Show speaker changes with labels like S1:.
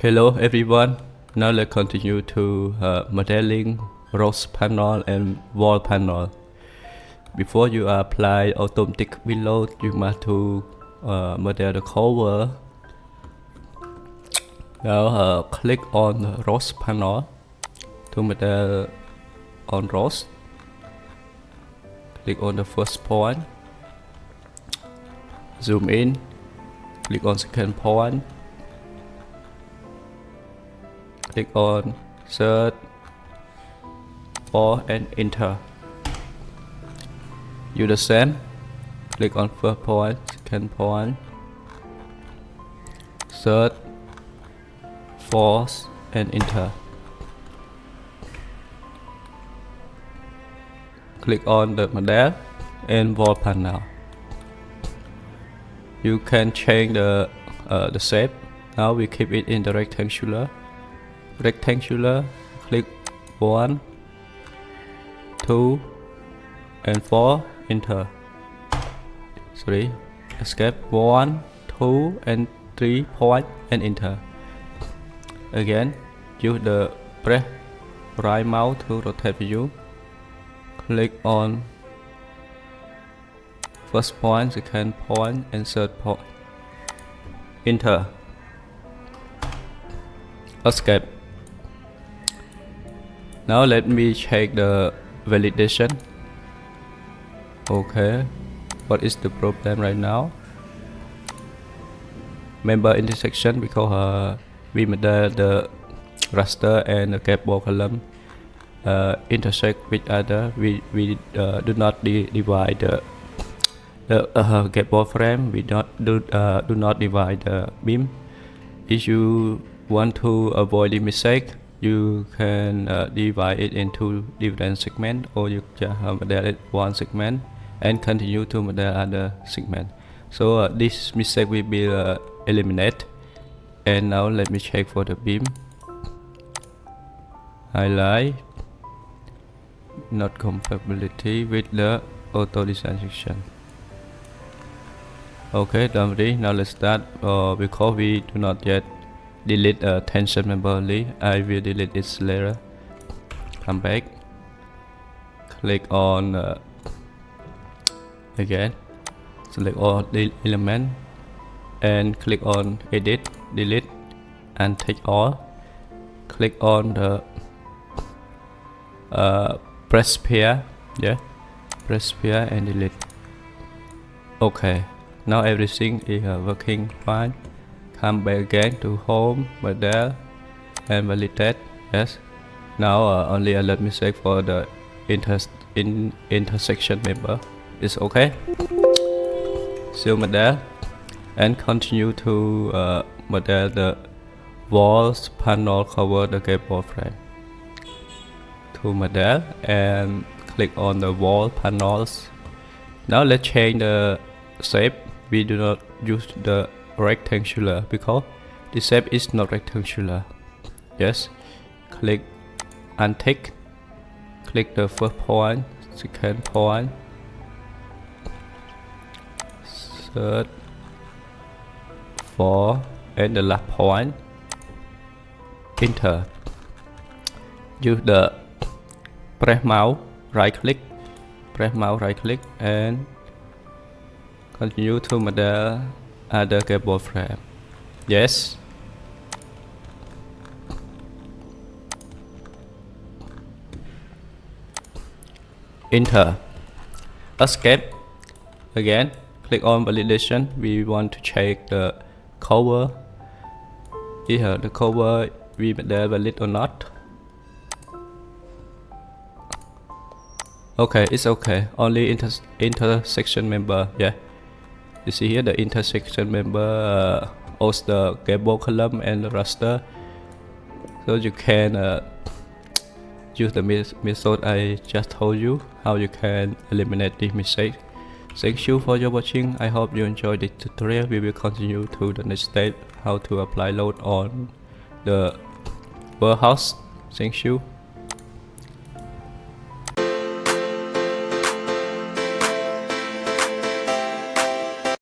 S1: Hello everyone, now let's continue to modeling roof panel and wall panel. Before you apply automatic window, you must to model the cover. Now click on the roof panel to model on roof. Click on the first point, zoom in, click on second point, click on search for and enter. You the same, click on first point, second point, search for and enter. Click on the model and wall panel. You can change the shape. Now we keep it in the rectangular. Click 1, 2 and 4, enter. Sorry, escape 1, 2 and 3 point and enter. Again, use the press right mouse to rotate view. Click on first point, second point and third point. Enter. Escape. Now let me check the validation. Okay, what is the problem right now? Member intersection, because we model the raster and the cable column intersect with other. We do not divide the cable frame. We do not divide the beam. If you want to avoid the mistake, you can divide it into different segments, or you just model it one segment and continue to model other segment. So this mistake will be eliminated. And now let me check for the beam. Highlight, not compatibility with the auto design section. Okay, done ready. Now let's start. Because we do not yet delete tension member only, I will delete it later. Come back, click on again, select all the element and click on edit, delete and take all. Click on the press pair, press pair and delete. Okay, now everything is working fine. Come back again to home, model and validate. Yes. Now only a little mistake for the intersection member. It's okay. Still model and continue to model the walls panel cover the cable frame. To model and click on the wall panels. Now let's change the shape. We do not use the rectangular because the shape is not rectangular. Yes. Click untick. Click the first point, second point, third, fourth and the last point. Enter. Use the press mouse right click, and continue to model other cable frame. Yes. Enter. Escape. Again, click on validation. We want to check the cover. Here the cover we model valid or not. Okay, it's okay. Only intersection member. Yeah. You see here the intersection member hosts the cable column and the raster. So you can use the method I just told you how you can eliminate this mistake. Thank you for your watching. I hope you enjoyed this tutorial. We will continue to the next step, how to apply load on the warehouse. Thank you.